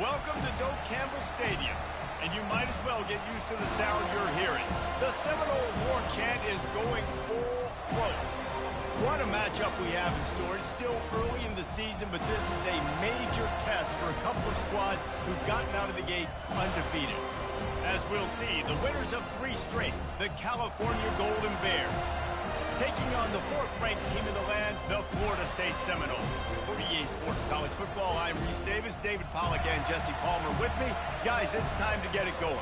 Welcome to Doak Campbell Stadium, and you might as well get used to the sound you're hearing. The Seminole war chant is going full throat. What a matchup we have in store. It's still early in the season, but this is a major test for a couple of squads who've gotten out of the gate undefeated. As we'll see, the winners of 3 straight, the California Golden Bears, taking on the 4th-ranked team in the land, the Florida State Seminoles. For EA Sports College Football, I'm Reese Davis, David Pollack, and Jesse Palmer with me. Guys, it's time to get it going.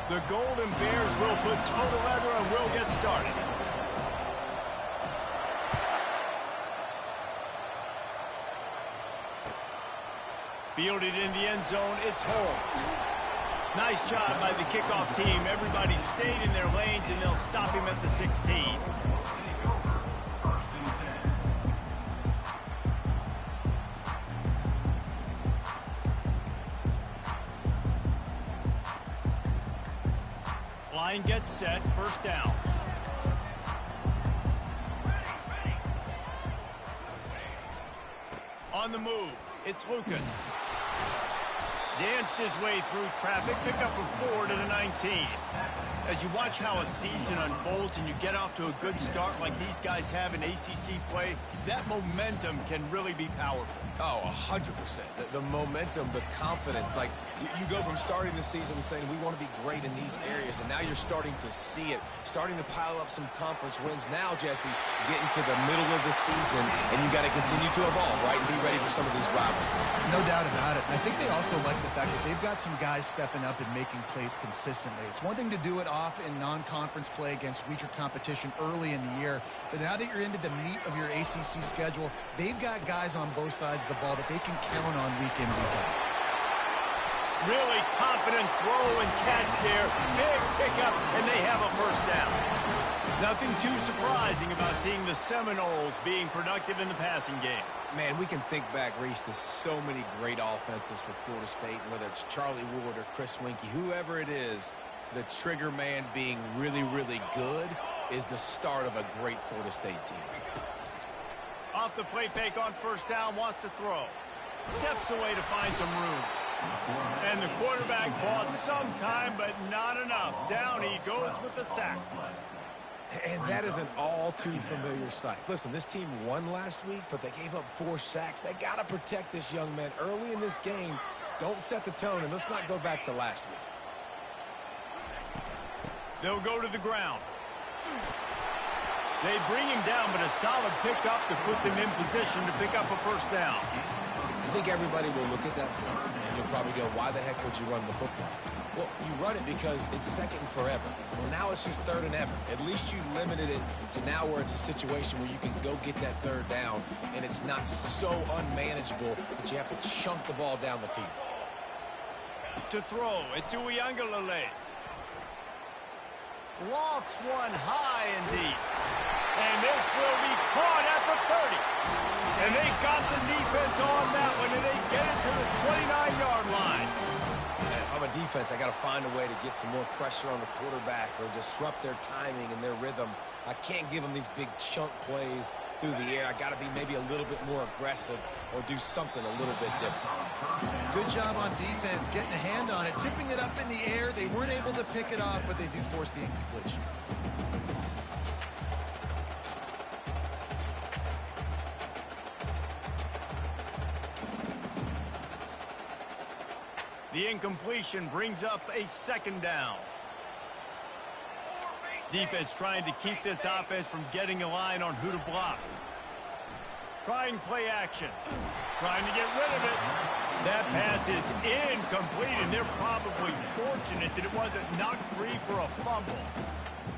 The Golden Bears will put toe to leather and we'll get started. Fielded in the end zone, it's Holmes. Nice job by the kickoff team. Everybody stayed in their lanes, and they'll stop him at the 16. Line gets set, first down. On the move, it's Lucas. Danced his way through traffic, pick up a 4 to the 19. As you watch how a season unfolds and you get off to a good start like these guys have in ACC play, that momentum can really be powerful. Oh, 100%. The momentum, the confidence. Like, you go from starting the season saying we want to be great in these areas, and now you're starting to see it, starting to pile up some conference wins. Now, Jesse, getting to the middle of the season, and you got to continue to evolve, right, and be ready for some of these rivalries. No doubt about it. And I think they also like the fact that they've got some guys stepping up and making plays consistently. It's one thing to do it off in non-conference play against weaker competition early in the year, but now that you're into the meat of your ACC schedule, they've got guys on both sides of the ball that they can count on week in, week out. Really confident throw and catch there. Big pickup, and they have a first down. Nothing too surprising about seeing the Seminoles being productive in the passing game. Man, we can think back, Reese, to so many great offenses for Florida State, whether it's Charlie Wood or Chris Winkie, whoever it is, the trigger man being really, really good is the start of a great Florida State team. Off the play fake on first down, wants to throw. Steps away to find some room. And the quarterback bought some time, but not enough. Down he goes with the sack. And that is an all-too-familiar sight. Listen, this team won last week, but they gave up 4 sacks. They got to protect this young man early in this game. Don't set the tone, and let's not go back to last week. They'll go to the ground. They bring him down, but a solid pickup to put them in position to pick up a first down. I think everybody will look at that play, and you'll probably go, why the heck would you run the football? Well, you run it because it's second and forever. Well, now it's just third and ever. At least you limited it to now where it's a situation where you can go get that third down, and it's not so unmanageable that you have to chunk the ball down the field. To throw, it's Uiagalelei. Lofts one high and deep. And this will be caught at the 30. And they got the defense on that one, and they get it to the 29-yard line. And if I'm a defense, I got to find a way to get some more pressure on the quarterback or disrupt their timing and their rhythm. I can't give them these big chunk plays through the air. I got to be maybe a little bit more aggressive or do something a little bit different. Good job on defense, getting a hand on it, tipping it up in the air. They weren't able to pick it off, but they do force the incompletion. The incompletion brings up a second down. Defense trying to keep this offense from getting a line on who to block. Trying play action. Trying to get rid of it. That pass is incomplete, and they're probably fortunate that it wasn't knocked free for a fumble.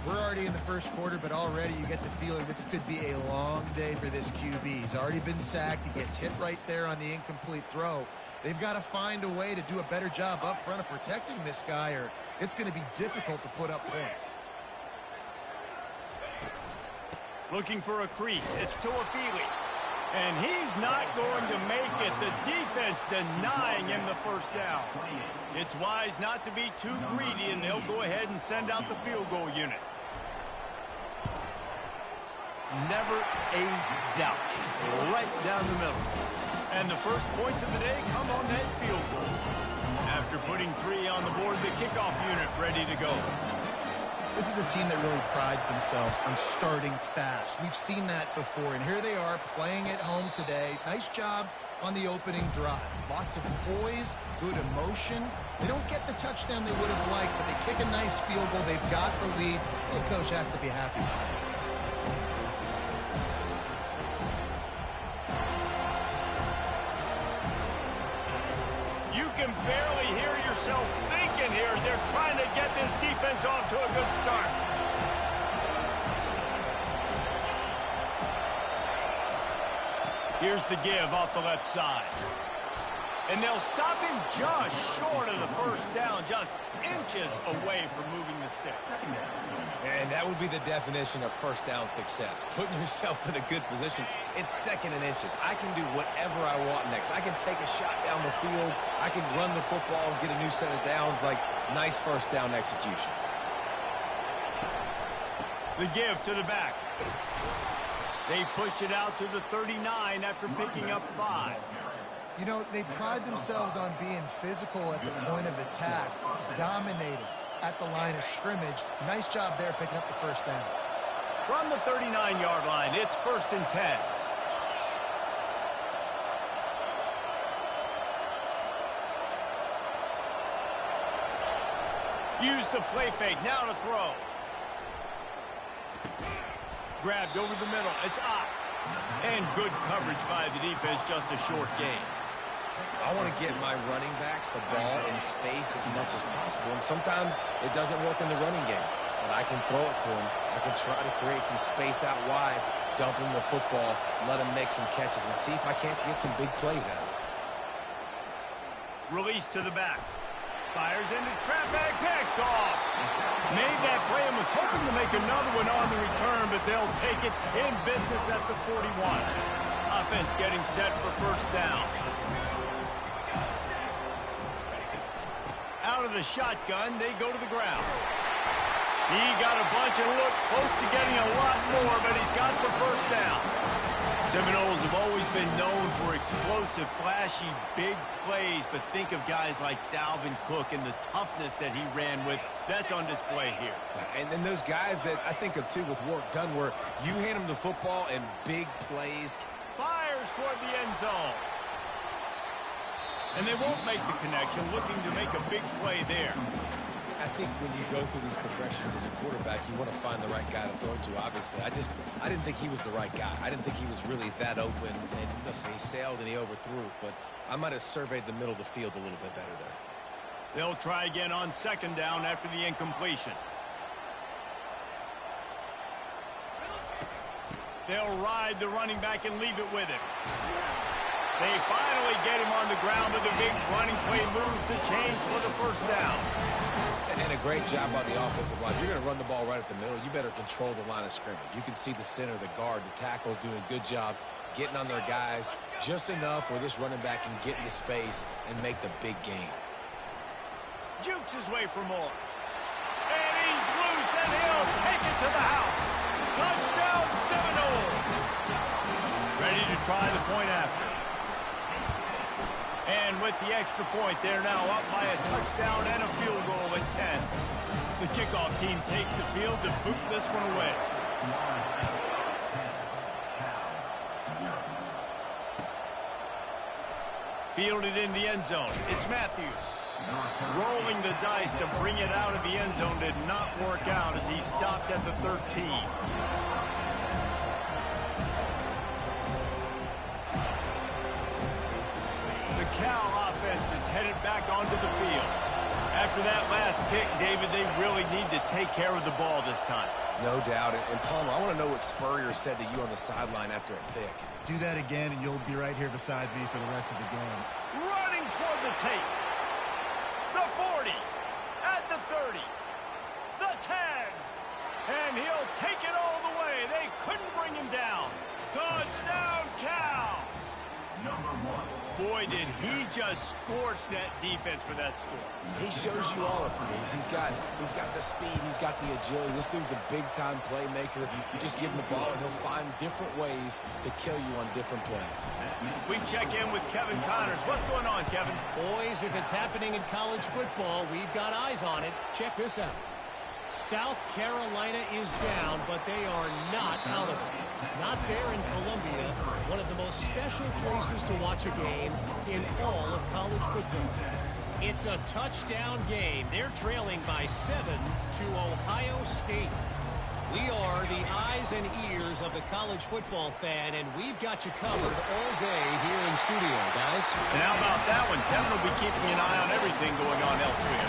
We're already in the first quarter, but already you get the feeling this could be a long day for this QB. He's already been sacked. He gets hit right there on the incomplete throw. They've got to find a way to do a better job up front of protecting this guy, or it's going to be difficult to put up points. Looking for a crease. It's Tuafili. And he's not going to make it. The defense denying him the first down. It's wise not to be too greedy, and they'll go ahead and send out the field goal unit. Never a doubt. Right down the middle. And the first points of the day come on that field goal. After putting 3 on the board, the kickoff unit ready to go. This is a team that really prides themselves on starting fast. We've seen that before, and here they are playing at home today. Nice job on the opening drive. Lots of poise, good emotion. They don't get the touchdown they would have liked, but they kick a nice field goal. They've got the lead. The coach has to be happy. You can barely hear yourself thinking here as they're trying to get this defense off to a good start. Here's the give off the left side. And they'll stop him just short of the first down, just inches away from moving the sticks. And that would be the definition of first down success. Putting yourself in a good position. It's second and inches. I can do whatever I want next. I can take a shot down the field. I can run the football and get a new set of downs. Like, nice first down execution. The give to the back. They pushed it out to the 39 after picking up 5. You know, they pride themselves on being physical at the point of attack, dominating at the line of scrimmage. Nice job there picking up the first down. From the 39-yard line, it's 1st and 10. Use the play fake, now to throw. Grabbed over the middle, it's up. And good coverage by the defense, just a short gain. I want to get my running backs the ball in space as much as possible, and sometimes it doesn't work in the running game. But I can throw it to them. I can try to create some space out wide, dump him the football, let him make some catches, and see if I can't get some big plays out of it. Release to the back. Fires into trap bag, picked off. Made that play and was hoping to make another one on the return, but they'll take it in business at the 41. Offense getting set for first down. Out of the shotgun, they go to the ground. He got a bunch and looked close to getting a lot more, but he's got the first down. Seminoles have always been known for explosive, flashy, big plays, but think of guys like Dalvin Cook and the toughness that he ran with. That's on display here. And then those guys that I think of, too, with work done, where you hand them the football and big plays. Fires toward the end zone. And they won't make the connection, looking to make a big play there. I think when you go through these progressions as a quarterback, you want to find the right guy to throw to, obviously. I didn't think he was the right guy. I didn't think he was really that open. And listen, he sailed and he overthrew it, but I might have surveyed the middle of the field a little bit better there. They'll try again on 2nd down after the incompletion. They'll ride the running back and leave it with him. They finally get him on the ground with a big running play moves the chains for the first down. And a great job on the offensive line. If you're going to run the ball right at the middle, you better control the line of scrimmage. You can see the center, the guard, the tackles doing a good job getting on their guys just enough where this running back can get into space and make the big game. Jukes his way for more. And he's loose, and he'll take it to the house. Touchdown, Seminoles. Ready to try the point after. And with the extra point, they're now up by a touchdown and a field goal at 10. The kickoff team takes the field to boot this one away. Fielded in the end zone. It's Matthews. Rolling the dice to bring it out of the end zone did not work out as he stopped at the 13. The Cal offense is headed back onto the field. After that last pick, David, they really need to take care of the ball this time. No doubt. And Palmer, I want to know what Spurrier said to you on the sideline after a pick. Do that again, and you'll be right here beside me for the rest of the game. Running toward the tape. The 40. At the 30. The 10. And he'll take it all the way. They couldn't bring him down. Touchdown, Cal! Boy, did he just scorch that defense for that score. He shows you all of it. He's got the speed. He's got the agility. This dude's a big-time playmaker. You just give him the ball, and he'll find different ways to kill you on different plays. We check in with Kevin Connors. What's going on, Kevin? Boys, if it's happening in college football, we've got eyes on it. Check this out. South Carolina is down, but they are not out of it. Not there in Columbia, one of the most special places to watch a game in all of college football. It's a touchdown game. They're trailing by 7 to Ohio State. We are the eyes and ears of the college football fan, and we've got you covered all day here in studio, guys. And how about that one? Kevin will be keeping an eye on everything going on elsewhere.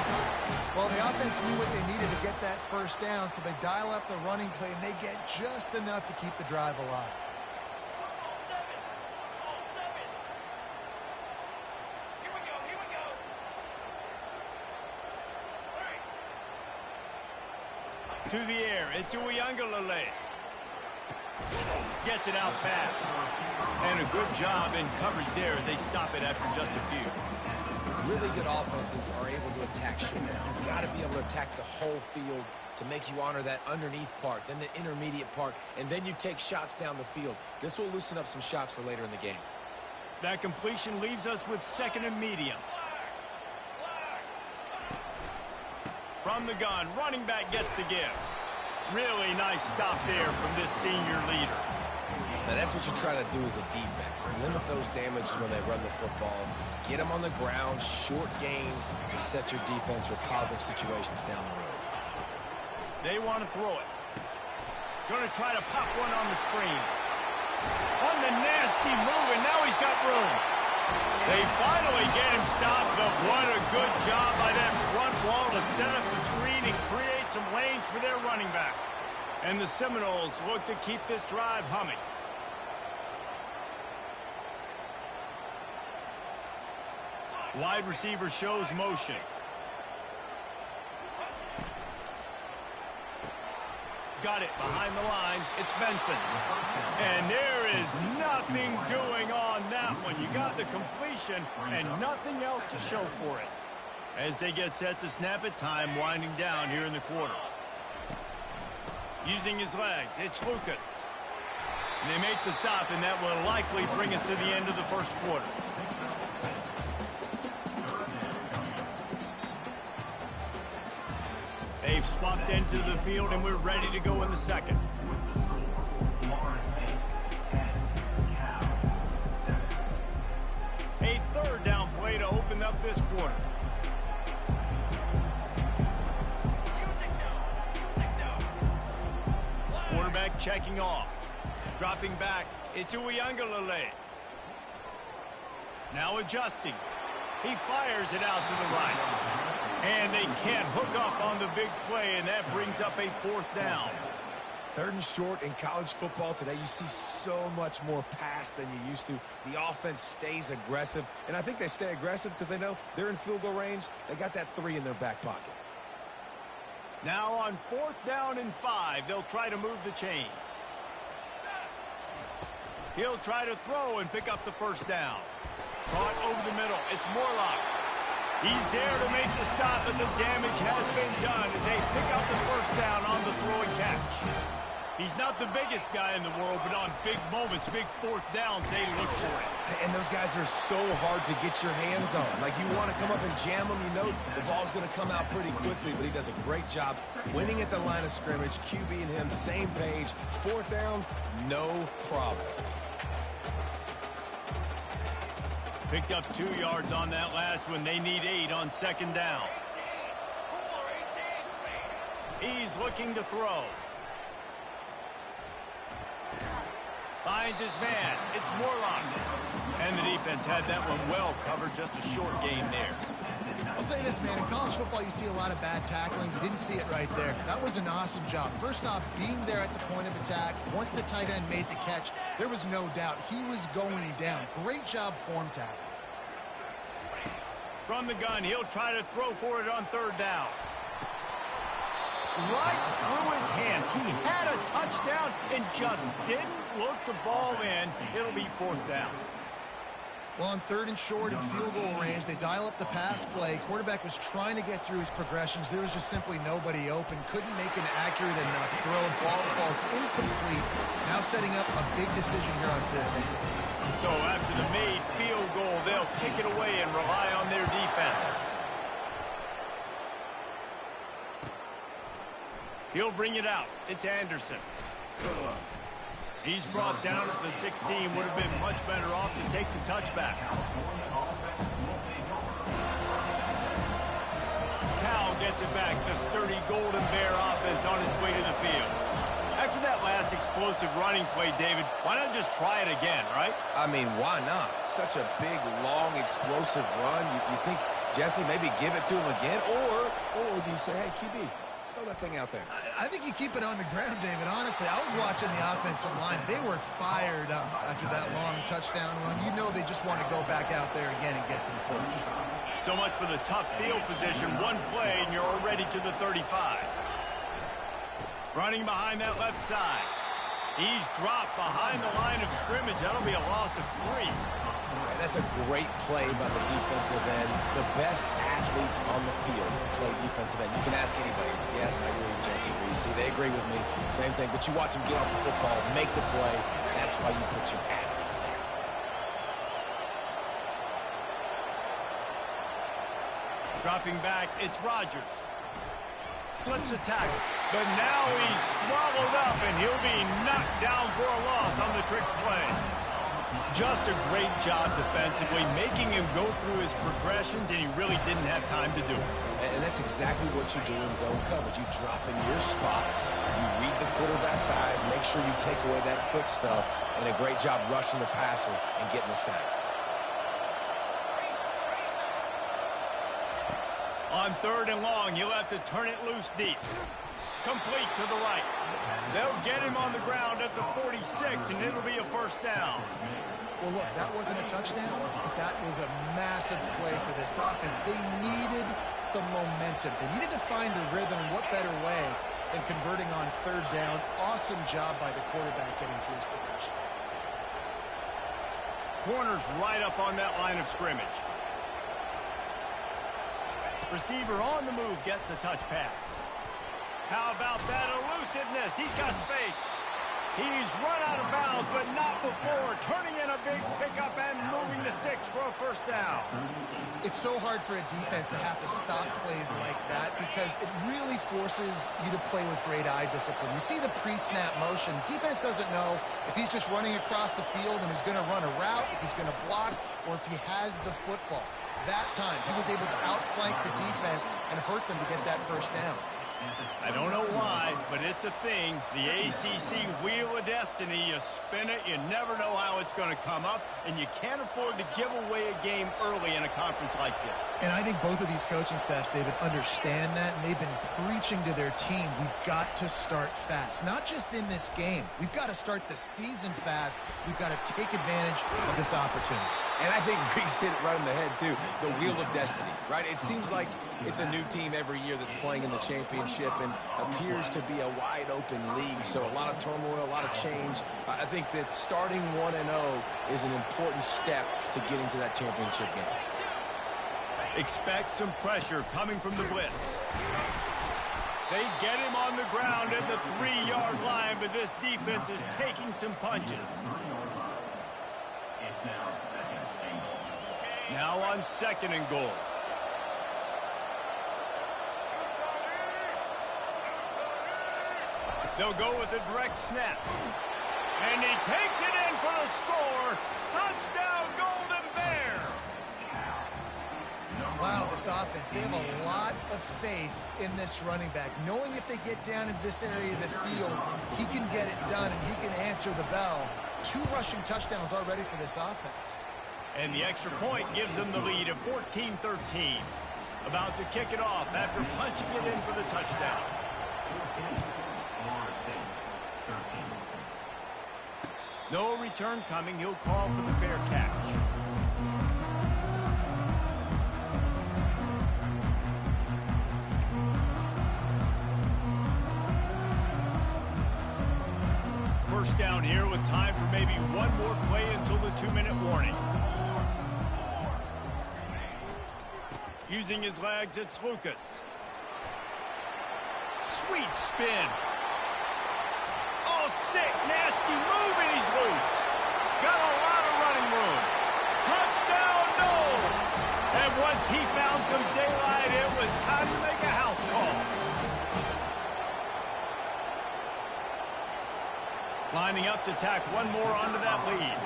Well, the offense knew what they needed to get that first down, so they dial up the running play, and they get just enough to keep the drive alive. To the air, it's Uiagalelei. Gets it out fast. And a good job in coverage there as they stop it after just a few. Really good offenses are able to attack short. You've got to be able to attack the whole field to make you honor that underneath part, then the intermediate part, and then you take shots down the field. This will loosen up some shots for later in the game. That completion leaves us with 2nd and medium. From the gun, running back gets to give. Really nice stop there from this senior leader. Now, that's what you try to do as a defense. Limit those damages when they run the football. Get them on the ground, short gains to set your defense for positive situations down the road. They want to throw it. Going to try to pop one on the screen. On the nasty move, and now he's got room. They finally get him stopped, but what a good job by that front wall to set up the screen and create some lanes for their running back. And the Seminoles look to keep this drive humming. Wide receiver shows motion. Got it behind the line. It's Benson. And there is nothing doing on that one. You got the completion and nothing else to show for it. As they get set to snap it, time winding down here in the quarter. Using his legs, it's Lucas. And they make the stop, and that will likely bring us to the end of the first quarter. They've swapped into the field, and we're ready to go in the second. A 3rd down play to open up this quarter. Quarterback checking off. Dropping back, it's Uiagalelei. Now adjusting. He fires it out to the right. And they can't hook up on the big play, and that brings up a 4th down. 3rd and short in college football today, you see so much more pass than you used to. The offense stays aggressive, and I think they stay aggressive because they know they're in field goal range. They got that 3 in their back pocket. Now on 4th down and 5, they'll try to move the chains. He'll try to throw and pick up the 1st down. Caught over the middle. It's Morlock. He's there to make the stop, and the damage has been done as they pick up the 1st down on the throw and catch. He's not the biggest guy in the world, but on big moments, big 4th downs, they look for it. And those guys are so hard to get your hands on. Like, you want to come up and jam them, you know the ball's going to come out pretty quickly, but he does a great job winning at the line of scrimmage. QB and him, same page. 4th down, no problem. Picked up 2 yards on that last one. They need 8 on 2nd down. He's looking to throw. Finds his man. It's Morlock. And the defense had that one well covered. Just a short game there. I'll say this, man. In college football, you see a lot of bad tackling. You didn't see it right there. That was an awesome job. First off, being there at the point of attack. Once the tight end made the catch, there was no doubt he was going down. Great job form tackle. From the gun, he'll try to throw for it on 3rd down. right through his hands. He had a touchdown and just didn't look the ball in. It'll be 4th down. Well, on 3rd and short in field goal range, they dial up the pass play. Quarterback was trying to get through his progressions. There was just simply nobody open. Couldn't make an accurate enough throw. Ball falls incomplete. Now setting up a big decision here on 4th down. So after the made field goal, they'll kick it away and rely on their defense. He'll bring it out. It's Anderson. He's brought down at the 16. Would have been much better off to take the touchback. Cal gets it back. The sturdy Golden Bear offense on its way to the field. After that last explosive running play, David, why not just try it again, right? I mean, why not? Such a big, long, explosive run. You think, Jesse, maybe give it to him again? Or do you say, hey, QB, throw that thing out there? I think you keep it on the ground, David. Honestly, I was watching the offensive line. They were fired up after that long touchdown run. You know they just want to go back out there again and get some push. So much for the tough field position. One play, and you're already to the 35. Running behind that left side. He's dropped behind the line of scrimmage. That'll be a loss of 3. And that's a great play by the defensive end. The best athletes on the field play defensive end. You can ask anybody. Yes, I agree with Jesse Reese. See, they agree with me. Same thing. But you watch them get off the football, make the play. That's why you put your athletes there. Dropping back, it's Rodgers. Slips a tackle, but now he's swallowed up, and he'll be knocked down for a loss on the trick play. Just a great job defensively, making him go through his progressions, and he really didn't have time to do it. And that's exactly what you do in zone coverage. You drop in your spots, you read the quarterback's eyes, make sure you take away that quick stuff, and a great job rushing the passer and getting the sack. On 3rd and long, he'll have to turn it loose deep. Complete to the right. They'll get him on the ground at the 46, and it'll be a 1st down. Well, look, that wasn't a touchdown, but that was a massive play for this offense. They needed some momentum. They needed to find a rhythm, and what better way than converting on 3rd down. Awesome job by the quarterback getting through his progression. Corner's right up on that line of scrimmage. Receiver on the move gets the touch pass. How about that elusiveness? He's got space. He's run out of bounds, but not before turning in a big pickup and moving the sticks for a 1st down. It's so hard for a defense to have to stop plays like that because it really forces you to play with great eye discipline. You see the pre-snap motion. Defense doesn't know if he's just running across the field and is going to run a route, if he's going to block, or if he has the football. That time, he was able to outflank the defense and hurt them to get that 1st down. I don't know why, but it's a thing. The ACC Wheel of Destiny, you spin it, you never know how it's going to come up, and you can't afford to give away a game early in a conference like this. And I think both of these coaching staffs, David, understand that, and they've been preaching to their team, we've got to start fast. Not just in this game. We've got to start the season fast. We've got to take advantage of this opportunity. And I think Reese hit it right in the head, too. The Wheel of Destiny, right? It seems like it's a new team every year that's playing in the championship and appears to be a wide-open league. So a lot of turmoil, a lot of change. I think that starting 1-0 is an important step to getting to that championship game. Expect some pressure coming from the blitz. They get him on the ground at the 3-yard line, but this defense is taking some punches. Now on 2nd and goal. They'll go with a direct snap. And he takes it in for the score. Touchdown, Golden Bears. Wow, this offense, they have a lot of faith in this running back. Knowing if they get down in this area of the field, he can get it done and he can answer the bell. 2 rushing touchdowns already for this offense. And the extra point gives them the lead of 14-13. About to kick it off after punching it in for the touchdown. No return coming. He'll call for the fair catch. touchdown here with time for maybe one more play until the 2-minute warning. Using his legs, it's Lucas. Sweet spin. Oh, sick, nasty move, and he's loose. Got a lot of running room. Touchdown, no! And once he found some daylight, it was time to make a house call. Lining up to tack one more onto that lead.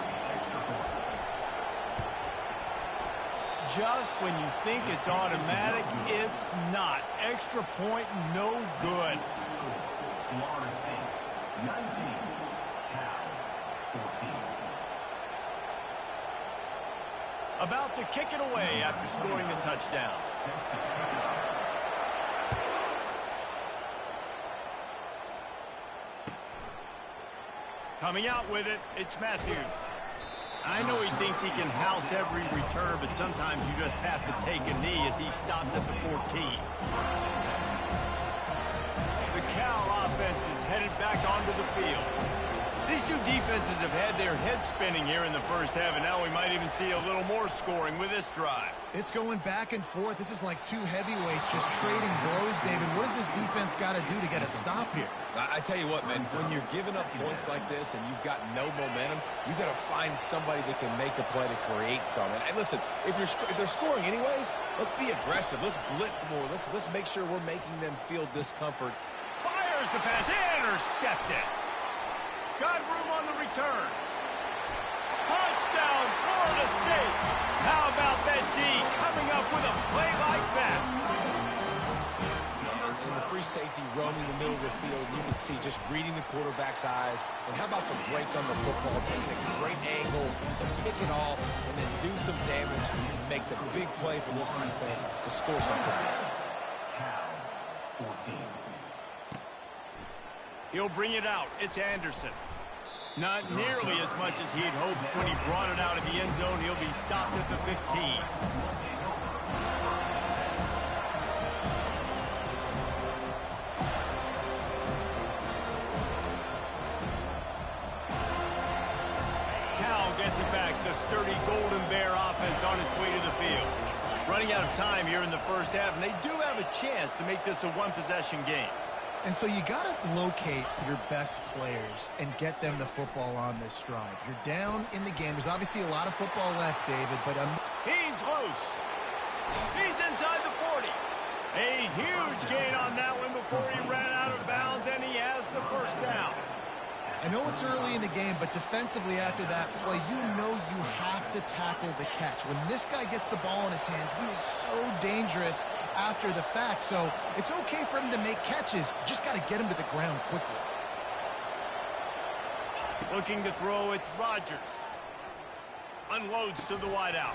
Just when you think it's automatic, it's not. Extra point, no good. Florida State, 19, Cal, 14. About to kick it away after scoring the touchdown. Coming out with it, it's Matthews. I know he thinks he can house every return, but sometimes you just have to take a knee as he stopped at the 14. The Cal offense is headed back onto the field. These two defenses have had their heads spinning here in the first half, and now we might even see a little more scoring with this drive. It's going back and forth. This is like two heavyweights just trading blows, David. What does this defense got to do to get a stop here? I tell you what, man, when you're giving up points like this and you've got no momentum, you got to find somebody that can make a play to create something. And listen, if they're scoring anyways, let's be aggressive. Let's blitz more. Let's make sure we're making them feel discomfort. Fires the pass, intercepted. Got room on the return. Touchdown, Florida State. How about that D coming up with a play like that? And the free safety roaming the middle of the field, you can see just reading the quarterback's eyes. And how about the break on the football, taking a great angle to pick it off and then do some damage and make the big play for this defense to score some points. Cal, 14. He'll bring it out. It's Anderson. Not nearly as much as he had hoped when he brought it out of the end zone. He'll be stopped at the 15. Cal gets it back. The sturdy Golden Bear offense on its way to the field. Running out of time here in the first half, and they do have a chance to make this a one-possession game. And so you got to locate your best players and get them the football on this drive. You're down in the game. There's obviously a lot of football left, David, but he's loose. He's inside the 40. A huge gain on that one before he ran out of bounds, and he has the first down. I know it's early in the game, but defensively after that play, you know you have to tackle the catch. When this guy gets the ball in his hands, he is so dangerous after the fact. So it's okay for him to make catches. You just got to get him to the ground quickly. Looking to throw, it's Rodgers. Unloads to the wideout.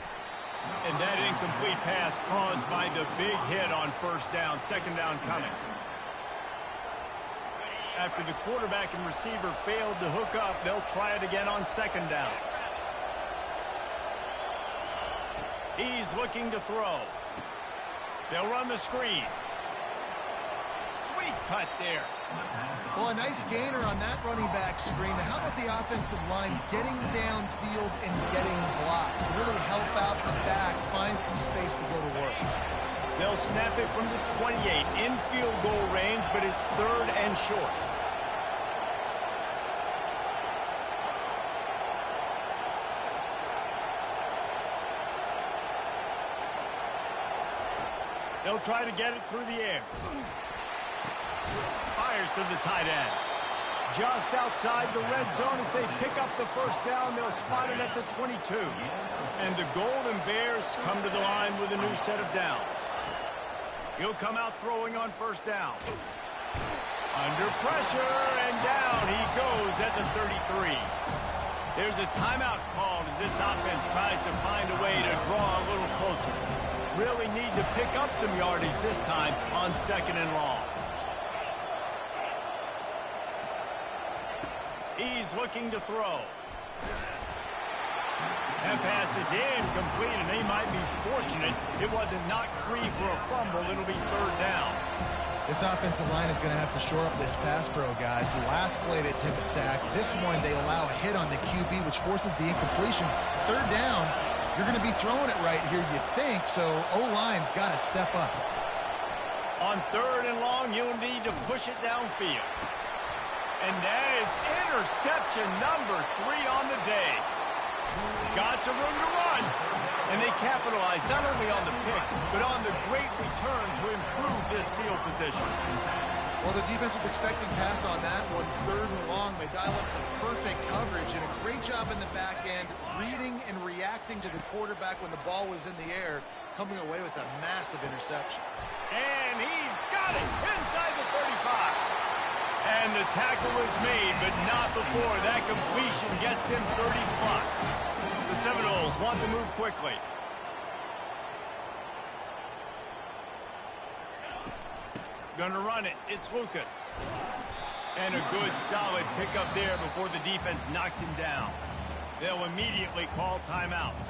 And that incomplete pass caused by the big hit on first down. Second down coming. After the quarterback and receiver failed to hook up, they'll try it again on second down. He's looking to throw. They'll run the screen. Sweet cut there. Well, a nice gainer on that running back screen. Now, how about the offensive line getting downfield and getting blocks to really help out the back, find some space to go to work? They'll snap it from the 28 in field goal range, but it's third and short. They'll try to get it through the air. Fires to the tight end. Just outside the red zone as they pick up the first down. They'll spot it at the 22. And the Golden Bears come to the line with a new set of downs. He'll come out throwing on first down. Under pressure, and down he goes at the 33. There's a timeout called as this offense tries to find a way to draw a little closer. Really need to pick up some yardage this time on second and long. He's looking to throw. That pass is incomplete, and they might be fortunate it wasn't knocked free for a fumble. It'll be third down. This offensive line is going to have to shore up this pass pro, guys. The last play they took a sack. This one they allow a hit on the QB, which forces the incompletion. Third down, you're going to be throwing it right here, you think, so O-line's got to step up. On third and long, you'll need to push it downfield. And that is interception number 3 on the day. Got some room to run. And they capitalized not only on the pick, but on the great return to improve this field position. Well, the defense was expecting pass on that one. Third and long, they dial up the perfect coverage and a great job in the back end, reading and reacting to the quarterback when the ball was in the air, coming away with a massive interception. And he's got it inside the 35. And the tackle is made, but not before that completion gets them 30+. The Seminoles want to move quickly. Gonna run it. It's Lucas. And a good, solid pickup there before the defense knocks him down. They'll immediately call timeouts.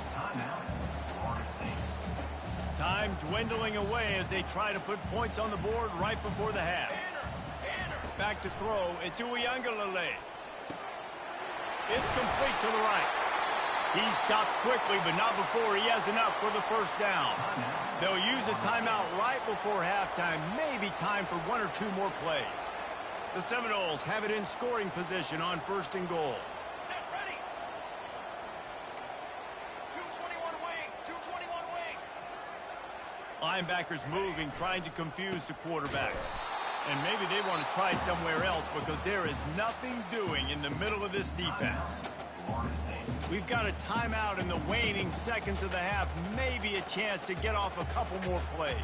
Time dwindling away as they try to put points on the board right before the half. Back to throw. It's Uiagalelei. It's complete to the right. He stopped quickly, but not before he has enough for the first down. They'll use a timeout right before halftime. Maybe time for 1 or 2 more plays. The Seminoles have it in scoring position on first and goal. Set, ready. 221 wing, 221 wing. Linebackers moving, trying to confuse the quarterback. And maybe they want to try somewhere else because there is nothing doing in the middle of this defense. We've got a timeout in the waning seconds of the half. Maybe a chance to get off a couple more plays.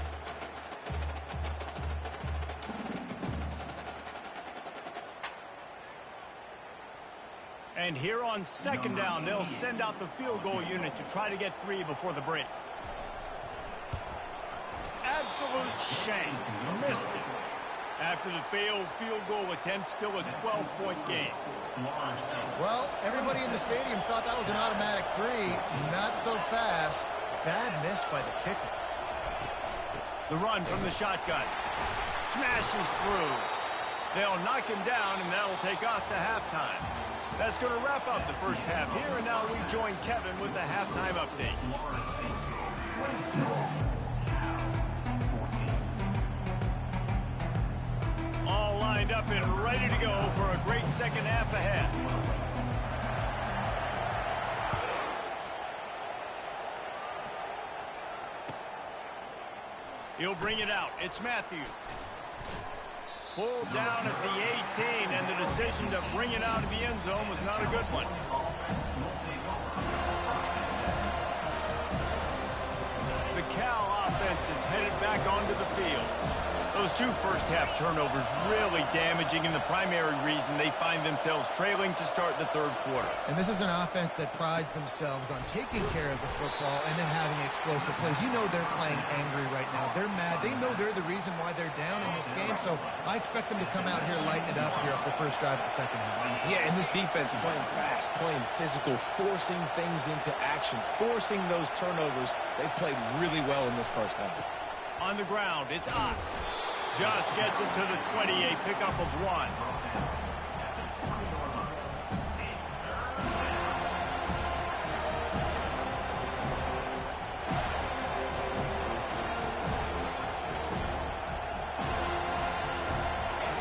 And here on second down, they'll send out the field goal unit to try to get 3 before the break. Absolute shame. Missed it. After the failed field goal attempt, still a 12-point game. Well, everybody in the stadium thought that was an automatic 3. Not so fast. Bad miss by the kicker. The run from the shotgun. Smashes through. They'll knock him down, and that'll take us to halftime. That's going to wrap up the first half here, and now we join Kevin with the halftime update. All lined up and ready to go for a great second half ahead. He'll bring it out. It's Matthews. Pulled down at the 18, and the decision to bring it out of the end zone was not a good one. The Cal offense is headed back onto the field. Those 2 first-half turnovers really damaging, and the primary reason they find themselves trailing to start the third quarter. And this is an offense that prides themselves on taking care of the football and then having explosive plays. You know they're playing angry right now. They're mad. They know they're the reason why they're down in this game, so I expect them to come out here, lighten it up here off the first drive of the second half. Yeah, and this defense playing fast, playing physical, forcing things into action, forcing those turnovers. They played really well in this first half. On the ground, it's Ott. Just gets it to the 20, a pickup of 1.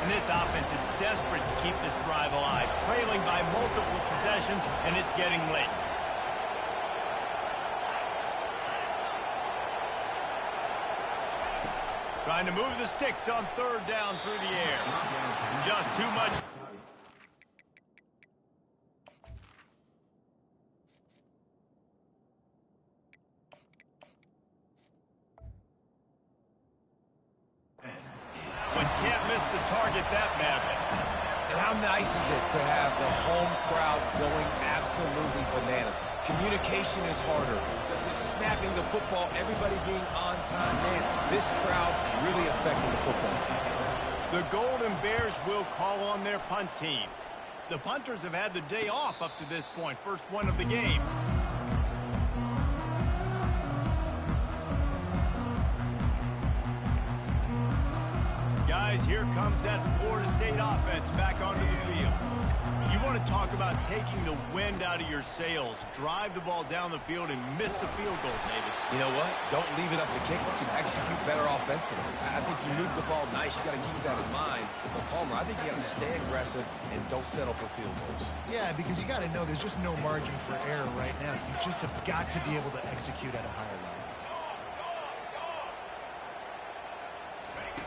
And this offense is desperate to keep this drive alive, trailing by multiple possessions, and it's getting late. Trying to move the sticks on third down through the air. Just too much. But can't miss the target that badly. And how nice is it to have the home crowd going absolutely bananas? Communication is harder. The snapping the football, everybody being on time. Man, this crowd really affecting the football. The Golden Bears will call on their punt team. The punters have had the day off up to this point. First one of the game. guys, here comes that Florida State offense back onto the field. You want to talk about taking the wind out of your sails. Drive the ball down the field and miss the field goal, David. You know what? Don't leave it up to kickers. Execute better offensively. I think you move the ball nice. You got to keep that in mind. But Palmer, I think you got to stay aggressive and don't settle for field goals. Yeah, because you got to know there's just no margin for error right now. You just have got to be able to execute at a higher level.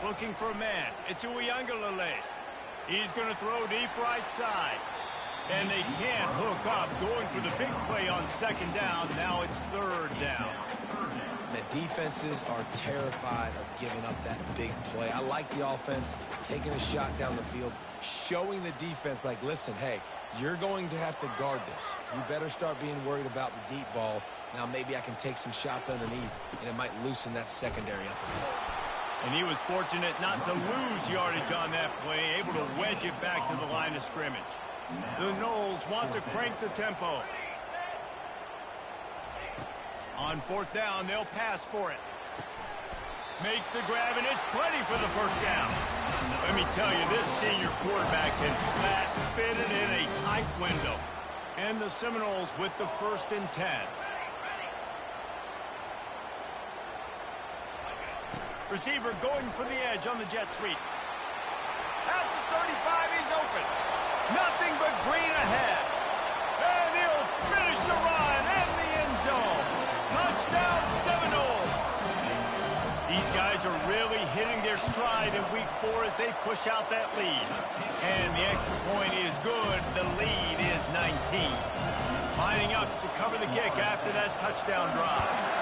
Looking for a man. It's Uiagalelei. He's going to throw deep right side. And they can't hook up. Going for the big play on second down. Now it's third down. The defenses are terrified of giving up that big play. I like the offense taking a shot down the field, showing the defense like, listen, hey, you're going to have to guard this. You better start being worried about the deep ball. Now maybe I can take some shots underneath, and it might loosen that secondary up a bit. And he was fortunate not to lose yardage on that play, able to wedge it back to the line of scrimmage. The Noles want to crank the tempo. On fourth down, they'll pass for it. Makes the grab, and it's plenty for the first down. Let me tell you, this senior quarterback can flat fit it in a tight window. And the Seminoles with the 1st and 10. Receiver going for the edge on the jet sweep. At the 35, he's open. Nothing but green ahead. And he'll finish the run in the end zone. Touchdown Seminoles. These guys are really hitting their stride in week 4 as they push out that lead. And the extra point is good. The lead is 19. Lining up to cover the kick after that touchdown drive.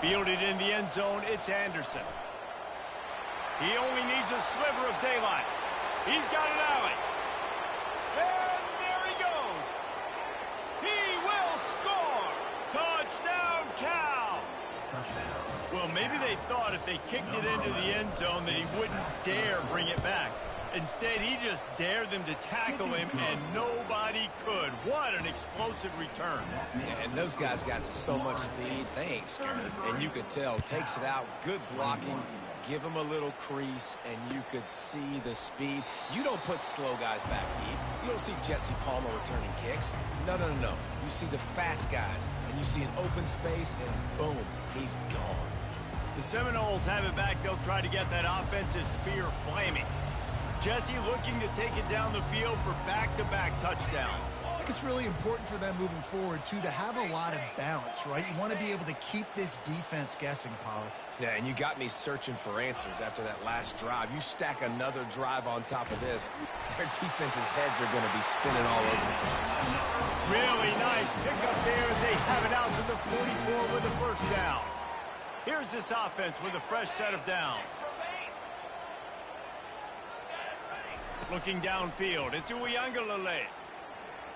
Fielded in the end zone, it's Anderson. He only needs a sliver of daylight. He's got an alley. And there he goes. He will score. Touchdown, Cal. Well, maybe they thought if they kicked it into the end zone that he wouldn't dare bring it back. Instead, he just dared them to tackle him, and nobody could. What an explosive return. Yeah, and those guys got so much speed, they ain't scared. And you could tell, takes it out, good blocking, give him a little crease, and you could see the speed. You don't put slow guys back deep. You don't see Jesse Palmer returning kicks. No, no, no, no. You see the fast guys, and you see an open space, and boom, he's gone. The Seminoles have it back. They'll try to get that offensive spear flaming. Jesse looking to take it down the field for back-to-back touchdowns. I think it's really important for them moving forward, too, to have a lot of balance, right? You want to be able to keep this defense guessing, Pollock. Yeah, and you got me searching for answers after that last drive. You stack another drive on top of this, their defense's heads are going to be spinning all over the place. Really nice pickup there as they have it out to the 44 with the first down. Here's this offense with a fresh set of downs. Looking downfield, it's Uiagalelei.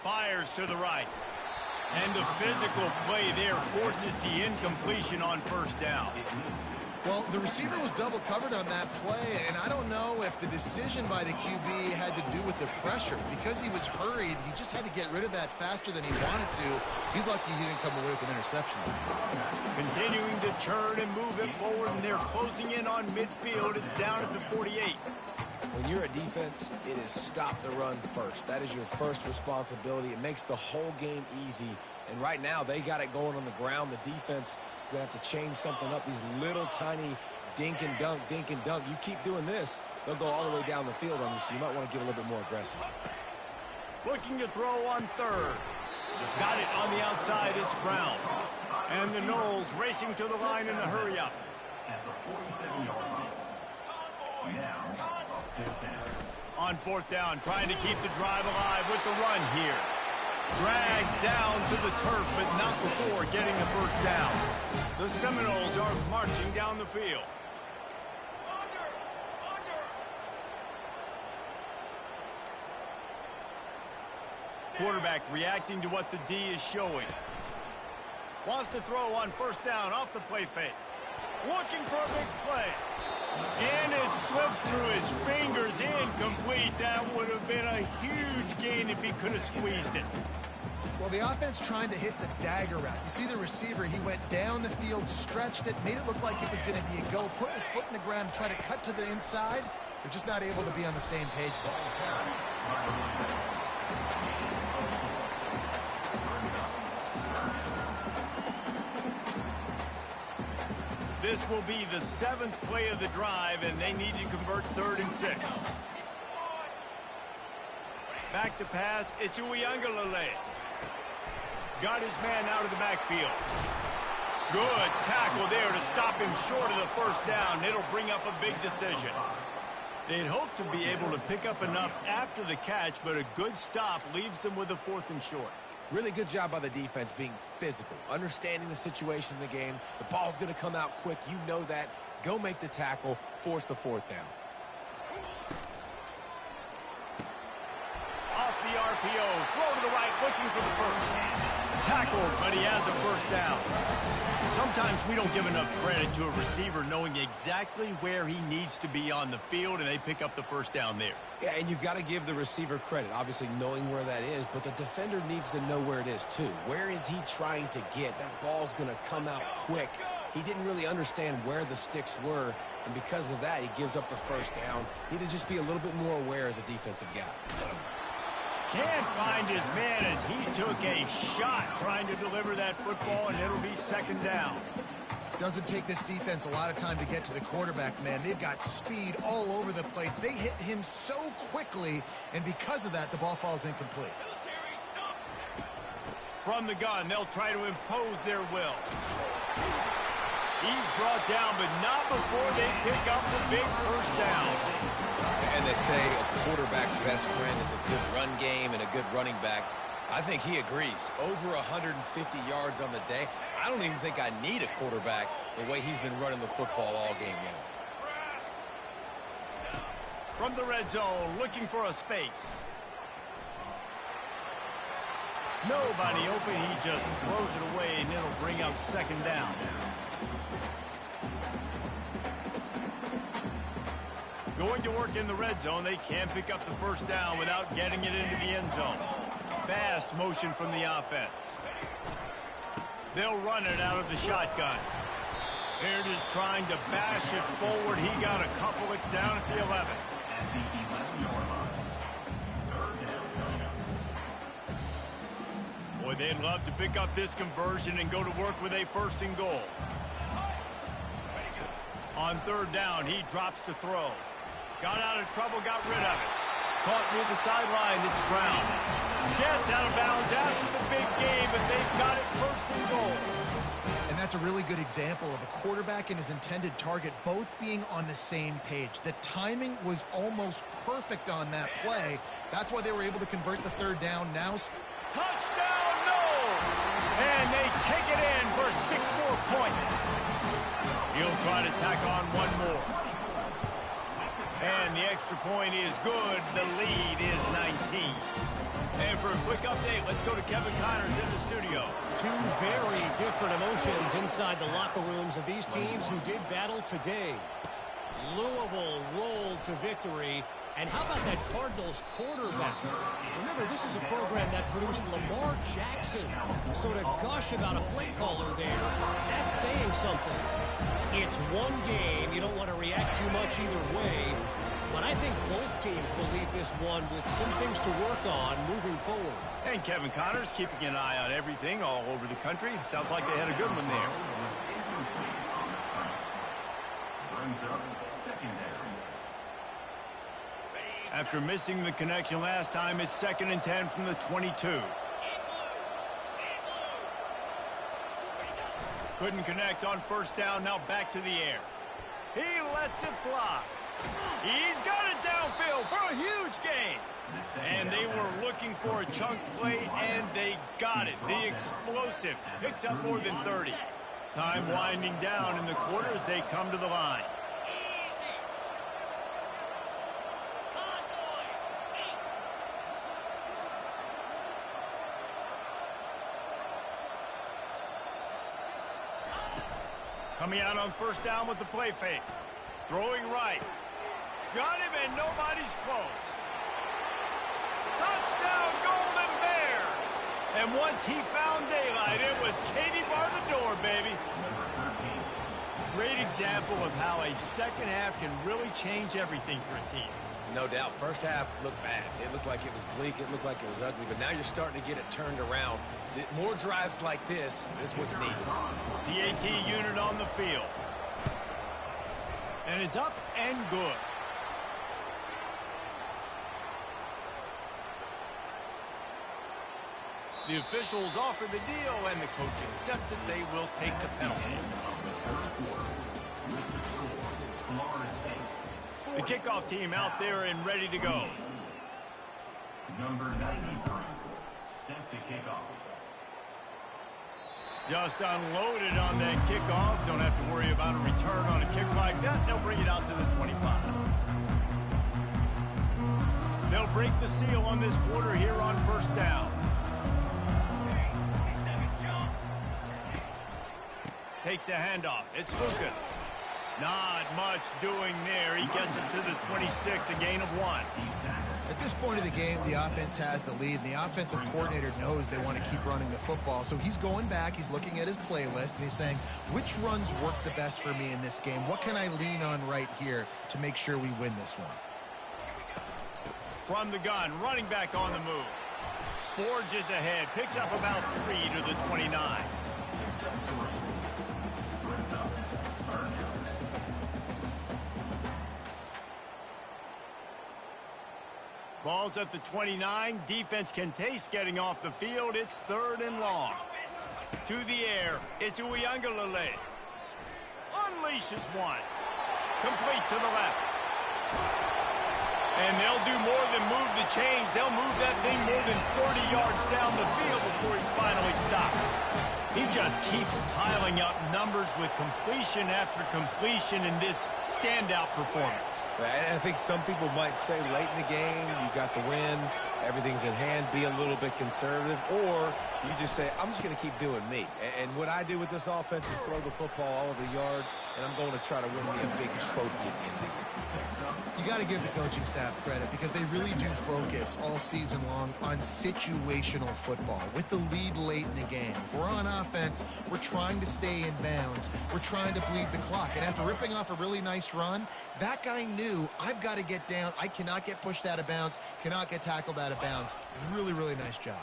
Fires to the right. And the physical play there forces the incompletion on first down. Well, the receiver was double covered on that play, and I don't know if the decision by the QB had to do with the pressure. Because he was hurried, he just had to get rid of that faster than he wanted to. He's lucky he didn't come away with an interception. Continuing to turn and move it forward, and they're closing in on midfield. It's down at the 48. When you're a defense, it is stop the run first. That is your first responsibility. It makes the whole game easy. And right now, they got it going on the ground. The defense is going to have to change something up. These little tiny dink and dunk, dink and dunk. You keep doing this, they'll go all the way down the field on you, so you might want to get a little bit more aggressive. Looking to throw on third. Got it on the outside, it's Brown. And the Noles racing to the line in a hurry-up. At the 47-yard line. On fourth down, trying to keep the drive alive with the run here. Dragged down to the turf, but not before getting the first down. The Seminoles are marching down the field. Quarterback reacting to what the D is showing. Wants to throw on first down off the play fake. Looking for a big play. And it slips through his fingers, incomplete. That would have been a huge gain if he could have squeezed it. Well, the offense trying to hit the dagger route. You see the receiver, he went down the field, stretched it, made it look like it was going to be a go, put his foot in the ground, try to cut to the inside. They're just not able to be on the same page there. This will be the 7th play of the drive, and they need to convert 3rd and 6. Back to pass, it's Uiagalelei. Got his man out of the backfield. Good tackle there to stop him short of the first down. It'll bring up a big decision. They'd hope to be able to pick up enough after the catch, but a good stop leaves them with a 4th and short. Really good job by the defense being physical, understanding the situation in the game. The ball's going to come out quick. You know that. Go make the tackle, force the 4th down. Off the RPO, throw to the right, looking for the first. Tackled, but he has a first down. Sometimes we don't give enough credit to a receiver knowing exactly where he needs to be on the field, and they pick up the first down there. Yeah, and you've got to give the receiver credit, obviously knowing where that is, but the defender needs to know where it is too. Where is he trying to get? That ball's going to come out quick. He didn't really understand where the sticks were, and because of that, he gives up the first down. Need to just be a little bit more aware as a defensive guy. Can't find his man as he took a shot trying to deliver that football, and it'll be 2nd down. Doesn't take this defense a lot of time to get to the quarterback, man. They've got speed all over the place. They hit him so quickly, and because of that, the ball falls incomplete. From the gun, they'll try to impose their will. He's brought down, but not before they pick up the big first down. And they say a quarterback's best friend is a good run game and a good running back. I think he agrees. Over 150 yards on the day. I don't even think I need a quarterback the way he's been running the football all game long. From the red zone, looking for a space. Nobody open. He just throws it away, and it'll bring up 2nd down. Going to work in the red zone, they can't pick up the first down without getting it into the end zone. Fast motion from the offense. They'll run it out of the shotgun. They're just trying to bash it forward. He got a couple. It's down at the 11. At the 11-yard line. 3rd down. Boy, they'd love to pick up this conversion and go to work with a 1st and goal. On 3rd down, he drops to throw. Got out of trouble, got rid of it. Caught near the sideline, it's Brown. Gets out of bounds after the big game, but they've got it 1st and goal. And that's a really good example of a quarterback and his intended target both being on the same page. The timing was almost perfect on that play. That's why they were able to convert the 3rd down. Now, touchdown, no! And they take it in for 6 more points. He'll try to tack on one more. And the extra point is good. The lead is 19. And for a quick update, let's go to Kevin Connors in the studio. Two very different emotions inside the locker rooms of these teams who did battle today. Louisville rolled to victory. And how about that Cardinals quarterback? Remember, this is a program that produced Lamar Jackson. So to gush about a play caller there, that's saying something. It's one game. You don't want to react too much either way. But I think both teams will leave this one with some things to work on moving forward. And Kevin Connors keeping an eye on everything all over the country. Sounds like they had a good one there. Brings up 2nd down. After missing the connection last time, it's 2nd and 10 from the 22. Couldn't connect on 1st down, now back to the air. He lets it fly. He's got it downfield for a huge gain. And they were looking for a chunk play, and they got it. The explosive picks up more than 30. Time winding down in the quarter as they come to the line. Coming out on 1st down with the play fake. Throwing right. Got him, and nobody's close. Touchdown, Golden Bears! And once he found daylight, it was Katie bar the door, baby. Great example of how a second half can really change everything for a team. No doubt. First half looked bad. It looked like it was bleak. It looked like it was ugly. But now you're starting to get it turned around. More drives like this is what's needed. The AT unit on the field. And it's up and good. The officials offer the deal, and the coach accepts it. They will take the penalty. The kickoff team out there and ready to go. Number 93, set to kick off. Just unloaded on that kickoff. Don't have to worry about a return on a kick like that. They'll bring it out to the 25. They'll break the seal on this quarter here on first down. Takes a handoff. It's Lucas. Not much doing there. He gets it to the 26, a gain of 1. At this point of the game, the offense has the lead, and the offensive coordinator knows they want to keep running the football. So he's going back, he's looking at his playlist, and he's saying, which runs work the best for me in this game? What can I lean on right here to make sure we win this one? From the gun, running back on the move. Forges ahead, picks up about 3 to the 29. Ball's at the 29. Defense can taste getting off the field. It's 3rd and long. To the air. It's Uyangalele. Unleashes one. Complete to the left. And they'll do more than move the chains. They'll move that thing more than 40 yards down the field before he's finally stopped. He just keeps piling up numbers with completion after completion in this standout performance. I think some people might say late in the game, you got the win, everything's in hand, be a little bit conservative, or you just say, I'm just going to keep doing me. And what I do with this offense is throw the football all over the yard, and I'm going to try to win me a big trophy at the end of the year. You got to give the coaching staff credit because they really do focus all season long on situational football with the lead late in the game. If we're on offense, we're trying to stay in bounds. We're trying to bleed the clock. And after ripping off a really nice run, that guy knew, I've got to get down. I cannot get pushed out of bounds, cannot get tackled out of bounds. Really, really nice job.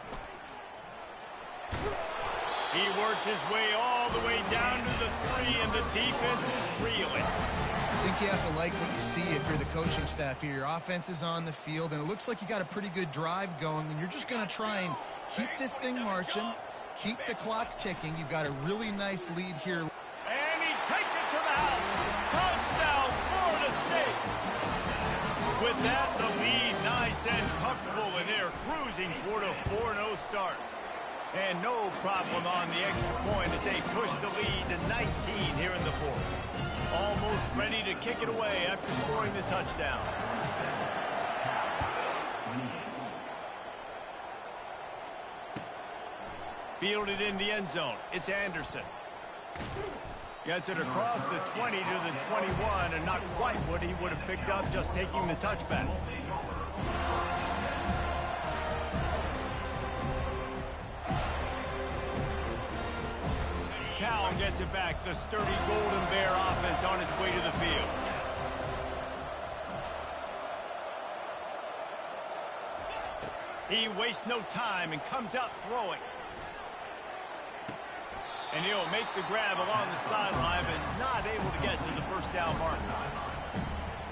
He works his way all the way down to the 3, and the defense is reeling. I think you have to like what you see if you're the coaching staff here. Your offense is on the field, and it looks like you got a pretty good drive going, and you're just going to try and keep this thing marching, keep the clock ticking. You've got a really nice lead here. And he takes it to the house. Touchdown, Florida State. With that, the lead nice and comfortable, and they're cruising toward a 4-0 start. And no problem on the extra point as they push the lead to 19 here in the 4th. Almost ready to kick it away after scoring the touchdown. Fielded in the end zone. It's Anderson. Gets it across the 20 to the 21, and not quite what he would have picked up just taking the touchback. Cal gets it back. The sturdy Golden Bear offense on its way to the field. He wastes no time and comes out throwing. And he'll make the grab along the sideline, but is not able to get to the first down mark.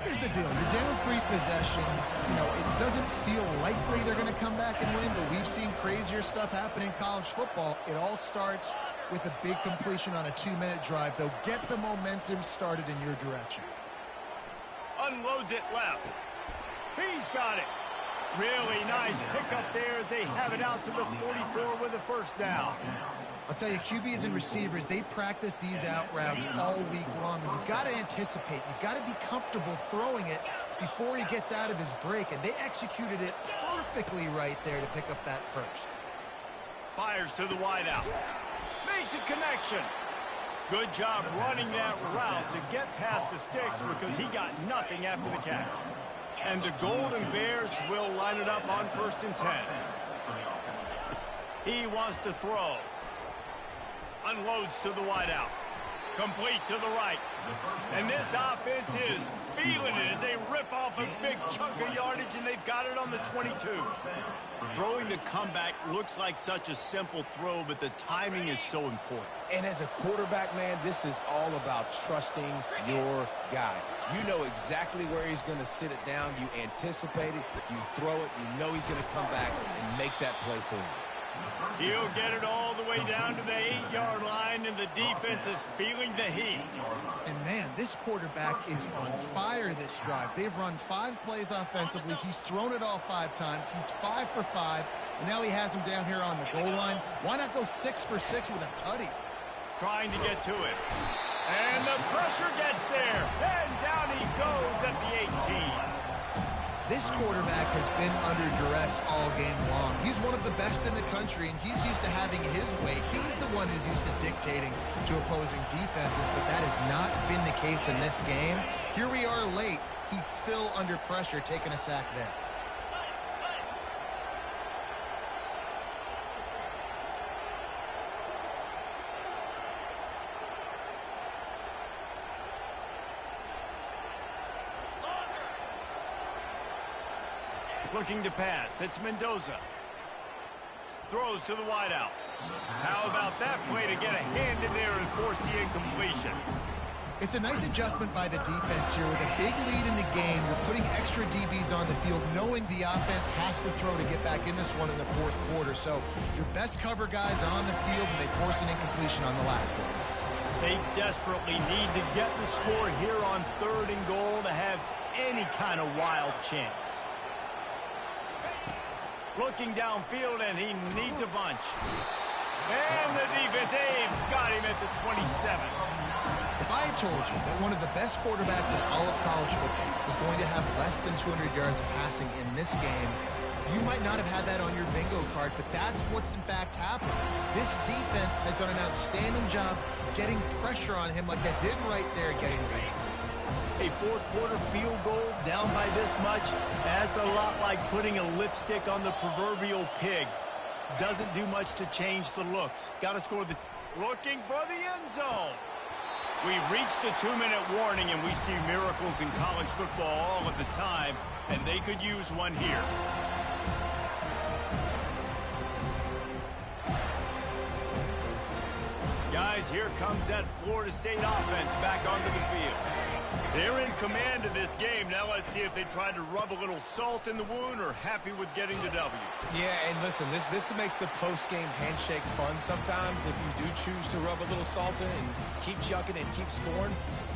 Here's the deal. You're down 3 possessions. You know, it doesn't feel likely they're going to come back and win, but we've seen crazier stuff happen in college football. It all starts with a big completion on a 2-minute drive. They'll get the momentum started in your direction. Unloads it left. He's got it. Really nice pickup there as they have it out to the 44 with a first down. I'll tell you, QBs and receivers, they practice these out routes all week long. And you've got to anticipate. You've got to be comfortable throwing it before he gets out of his break. And they executed it perfectly right there to pick up that first. Fires to the wideout. Makes a connection. Good job running that route to get past the sticks because he got nothing after the catch. And the Golden Bears will line it up on 1st and 10. He wants to throw. Unloads to the wideout. Complete to the right. And this offense is feeling it as they rip off a big chunk of yardage, and they've got it on the 22. Throwing the comeback looks like such a simple throw, but the timing is so important. And as a quarterback, man, this is all about trusting your guy. You know exactly where he's going to sit it down. You anticipate it. You throw it. You know he's going to come back and make that play for you. He'll get it all the way down to the 8-yard line, and the defense is feeling the heat. And, man, this quarterback is on fire this drive. They've run 5 plays offensively. He's thrown it all 5 times. He's 5 for 5, and now he has him down here on the goal line. Why not go 6 for 6 with a tutty? Trying to get to it. And the pressure gets there. And down he goes at the 18. This quarterback has been under duress all game long. He's one of the best in the country, and he's used to having his way. He's the one who's used to dictating to opposing defenses, but that has not been the case in this game. Here we are late. He's still under pressure, taking a sack there. Looking to pass. It's Mendoza. Throws to the wideout. How about that play to get a hand in there and force the incompletion? It's a nice adjustment by the defense here. With a big lead in the game, you're putting extra DBs on the field, knowing the offense has to throw to get back in this one in the 4th quarter. So your best cover guys on the field, and they force an incompletion on the last one. They desperately need to get the score here on 3rd and goal to have any kind of wild chance. Looking downfield, and he needs a bunch. And the defense, they've got him at the 27. If I had told you that one of the best quarterbacks in all of college football was going to have less than 200 yards passing in this game, you might not have had that on your bingo card, but that's what's in fact happened. This defense has done an outstanding job getting pressure on him like they did right there, getting the sack. A 4th quarter field goal down by this much, that's a lot like putting a lipstick on the proverbial pig. Doesn't do much to change the looks. Got to score the... Looking for the end zone. We've reached the 2-minute warning, and we see miracles in college football all of the time, and they could use one here. Guys, here comes that Florida State offense back onto the field. They're in command of this game. Now let's see if they try to rub a little salt in the wound or happy with getting the W. Yeah, and listen, this makes the post-game handshake fun sometimes. If you do choose to rub a little salt in and keep chucking and keep scoring,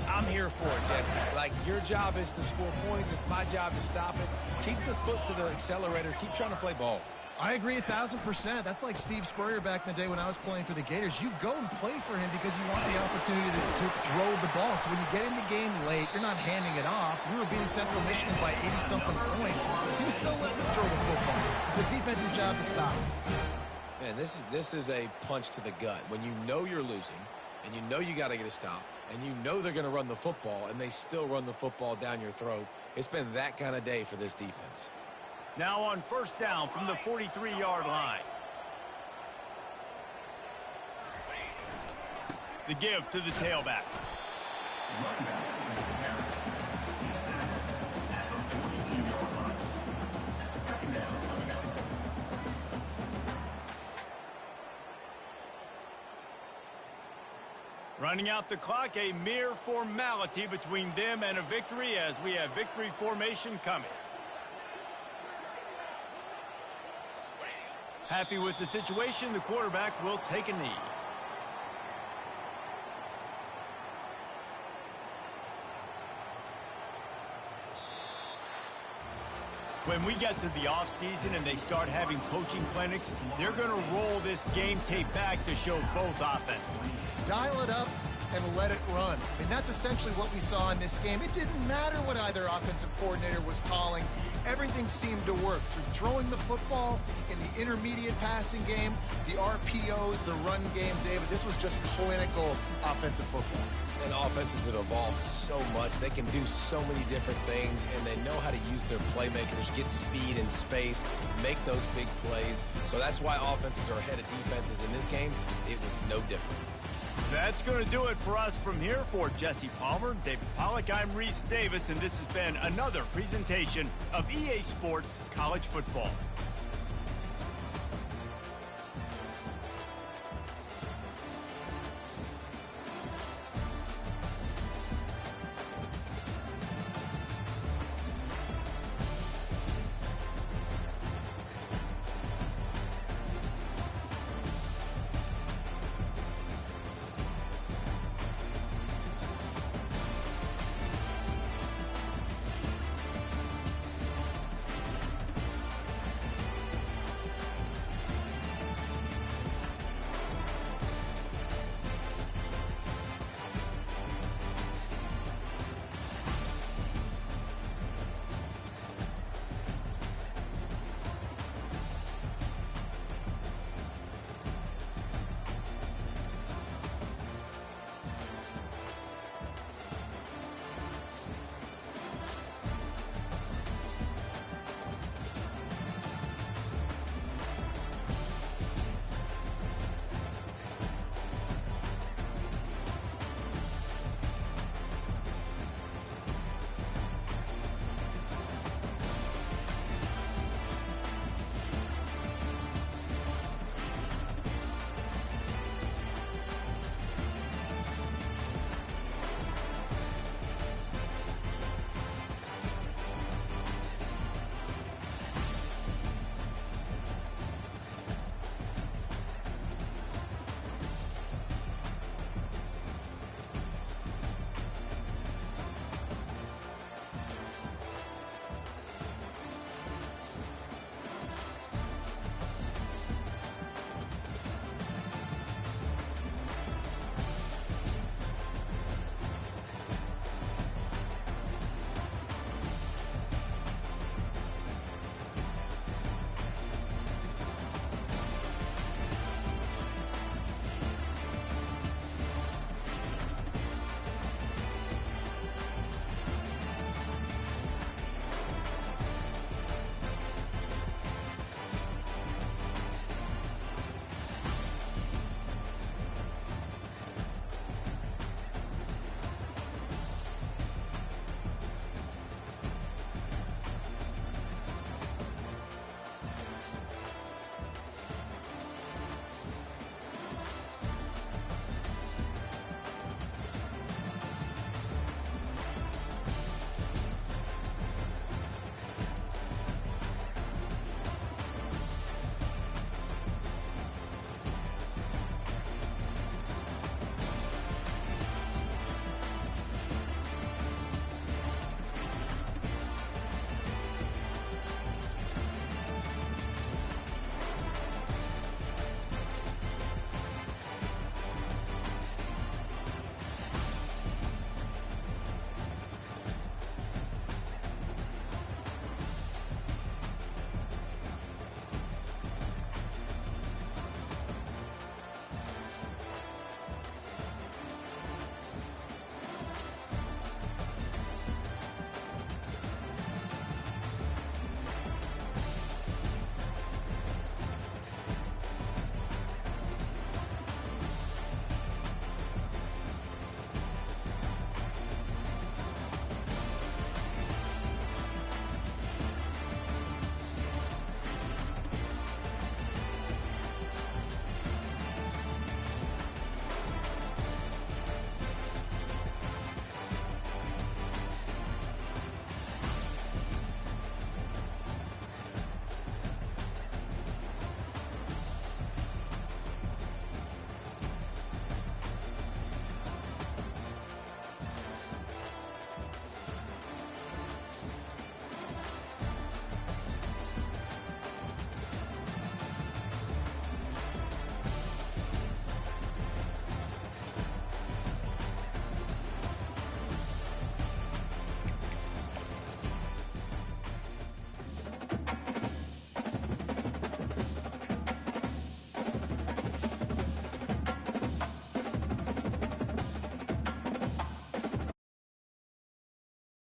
I'm here for it, Jesse. Like, your job is to score points. It's my job to stop it. Keep the foot to the accelerator. Keep trying to play ball. I agree 1,000%. That's like Steve Spurrier back in the day when I was playing for the Gators. You go and play for him because you want the opportunity to throw the ball. So when you get in the game late, you're not handing it off. We were beating Central Michigan by 80-something points. He was still letting us throw the football. It's the defense's job to stop. Man, this is a punch to the gut. When you know you're losing, and you know you got to get a stop, and you know they're going to run the football, and they still run the football down your throat. It's been that kind of day for this defense. Now on 1st down from the 43-yard line. The give to the tailback. Running out the clock, a mere formality between them and a victory as we have victory formation coming. Happy with the situation, the quarterback will take a knee. When we get to the offseason and they start having coaching clinics, they're going to roll this game tape back to show both offenses. Dial it up and let it run. And that's essentially what we saw in this game. It didn't matter what either offensive coordinator was calling. Everything seemed to work through throwing the football in the intermediate passing game, the RPOs, the run game. David, this was just clinical offensive football. And offenses have evolved so much. They can do so many different things, and they know how to use their playmakers, get speed and space, make those big plays. So that's why offenses are ahead of defenses. In this game, it was no different. That's going to do it for us from here. For Jesse Palmer, David Pollack, I'm Reese Davis, and this has been another presentation of EA Sports College Football.